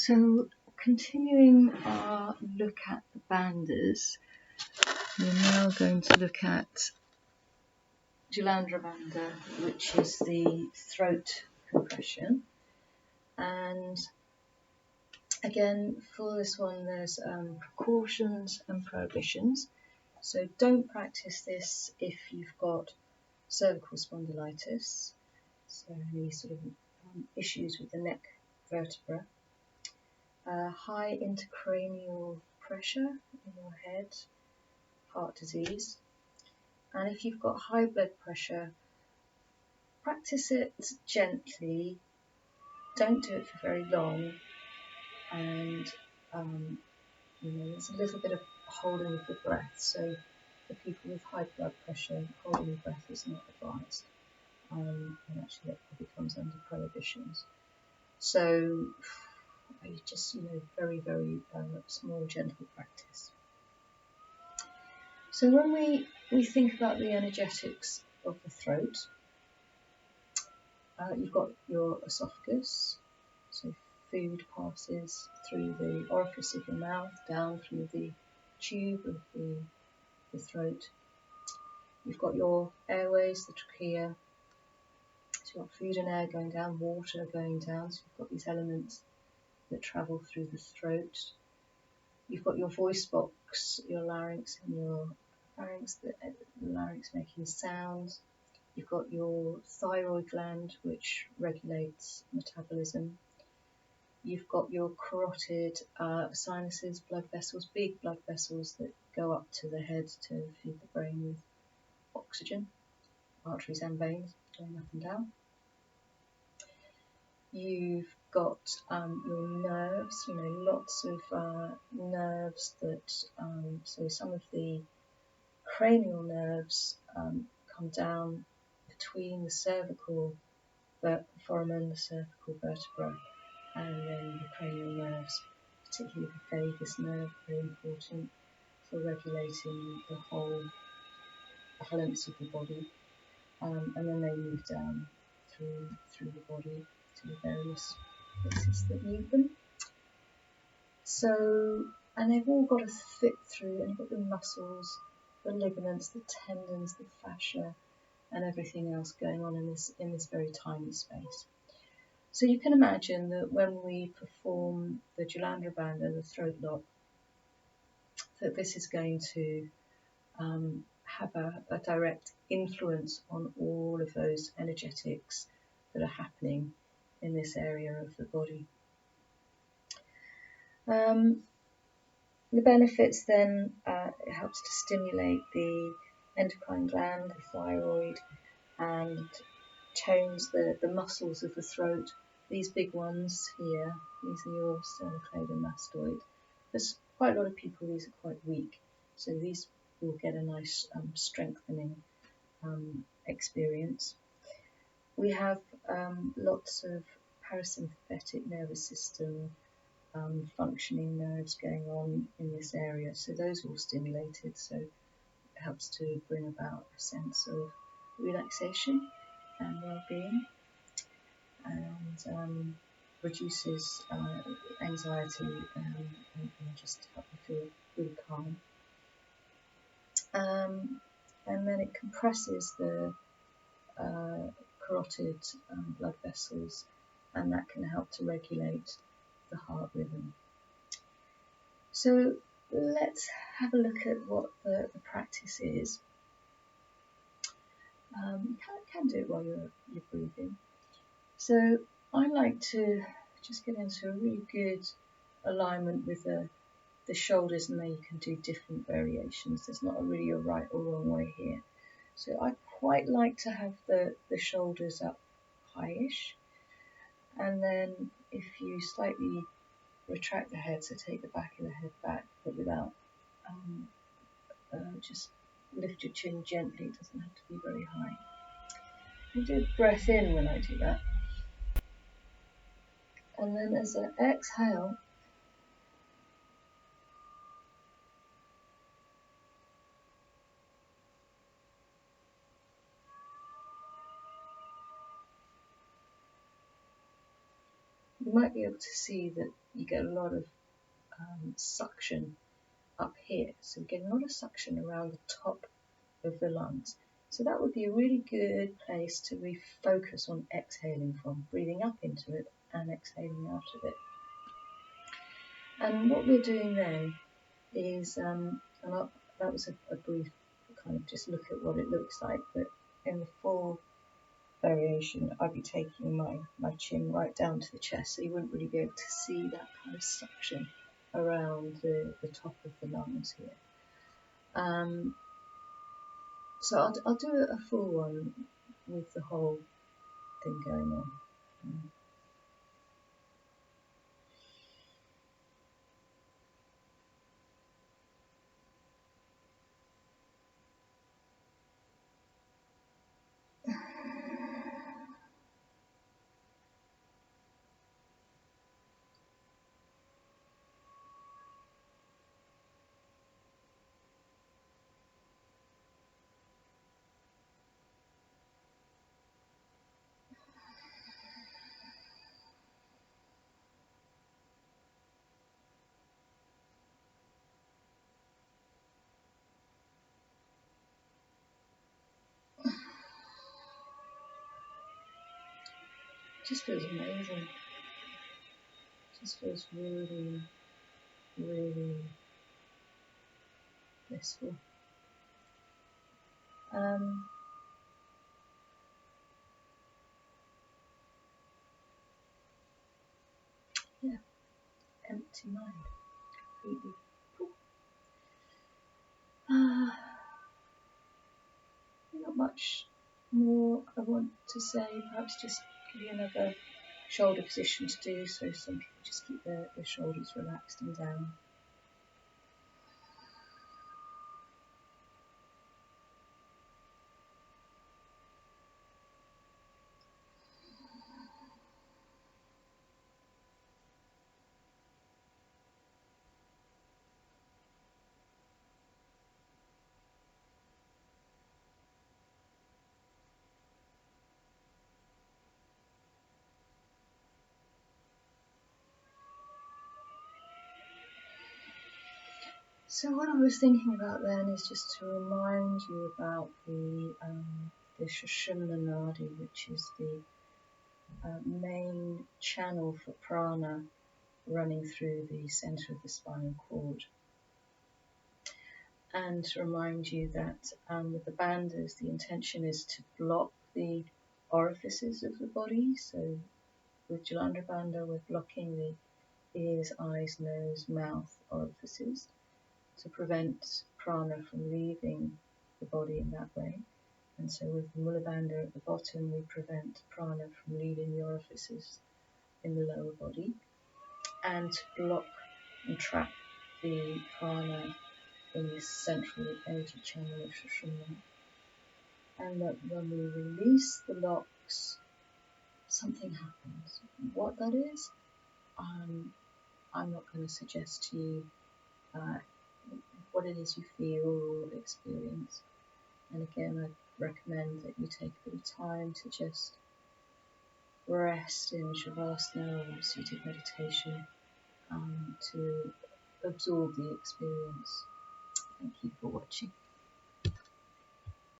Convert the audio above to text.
So, continuing our look at the bandhas, we're now going to look at Jalandhara Bandha, which is the throat compression. And again, for this one, there's precautions and prohibitions. So don't practice this if you've got cervical spondylitis, so any sort of issues with the neck vertebra, high intracranial pressure in your head, heart disease, and if you've got high blood pressure, practice it gently, don't do it for very long, and there's a little bit of holding of the breath, so for people with high blood pressure, holding the breath is not advised, and actually that probably comes under prohibitions. So just very, very small, gentle practice. So when we think about the energetics of the throat, you've got your esophagus, so food passes through the orifice of your mouth, down through the tube of the throat. You've got your airways, the trachea, so you've got food and air going down, water going down, so you've got these elements that travel through the throat. You've got your voice box, your larynx and your pharynx, the larynx making sounds. You've got your thyroid gland, which regulates metabolism. You've got your carotid sinuses, blood vessels, big blood vessels that go up to the head to feed the brain with oxygen, arteries and veins going up and down. You've got your nerves, lots of nerves that, so some of the cranial nerves come down between the cervical foramen, the cervical vertebra, and then the cranial nerves, particularly the vagus nerve, very important for regulating the whole balance of the body, and then they move down through the body to the various places that need them. So, and they've all got to fit through, and you've got the muscles, the ligaments, the tendons, the fascia, and everything else going on in this very tiny space. So you can imagine that when we perform the Jalandhara Bandha, the throat lock, that this is going to have a direct influence on all of those energetics that are happening in this area of the body. The benefits then, it helps to stimulate the endocrine gland, the thyroid, and tones the muscles of the throat. These big ones here, these are your sternocleidomastoid. There's quite a lot of people, these are quite weak, so these will get a nice strengthening experience. We have lots of parasympathetic nervous system functioning nerves going on in this area, so those are all stimulated, so it helps to bring about a sense of relaxation and well-being, and reduces anxiety and just help you feel really calm. And then it compresses the carotid blood vessels, and that can help to regulate the heart rhythm. So let's have a look at what the practice is. You can do it while you're breathing. So I like to just get into a really good alignment with the shoulders, and then you can do different variations. There's not really a right or wrong way here. So I quite like to have the shoulders up highish, and then if you slightly retract the head, so take the back of the head back, but without just lift your chin gently, it doesn't have to be very high. You do a breath in when I do that, and then as an exhale, you might be able to see that you get a lot of suction up here. So we get a lot of suction around the top of the lungs. So that would be a really good place to refocus on exhaling from, breathing up into it and exhaling out of it. And what we're doing then is, that was a brief kind of just look at what it looks like, but in the full variation I'd be taking my chin right down to the chest, so you wouldn't really be able to see that kind of suction around the top of the lungs here. So I'll do a full one with the whole thing going on. It just feels amazing. It just feels really, really blissful. Yeah, empty mind, completely. Not much more I want to say. Perhaps just give you another shoulder position to do. So some people just keep their shoulders relaxed and down. So what I was thinking about then is just to remind you about the Sushumna Nadi, which is the main channel for prana running through the centre of the spinal cord. And to remind you that with the bandhas, the intention is to block the orifices of the body. So with Jalandhara Bandha, we're blocking the ears, eyes, nose, mouth orifices to prevent prana from leaving the body in that way. And so with the Mula Bandha at the bottom, we prevent prana from leaving the orifices in the lower body, and to block and trap the prana in this central energy channel of Sushumna. And that when we release the locks, something happens. What that is, I'm not going to suggest to you what it is you feel or experience. And again, I recommend that you take a bit of time to just rest in Shavasana or seated meditation to absorb the experience. Thank you for watching.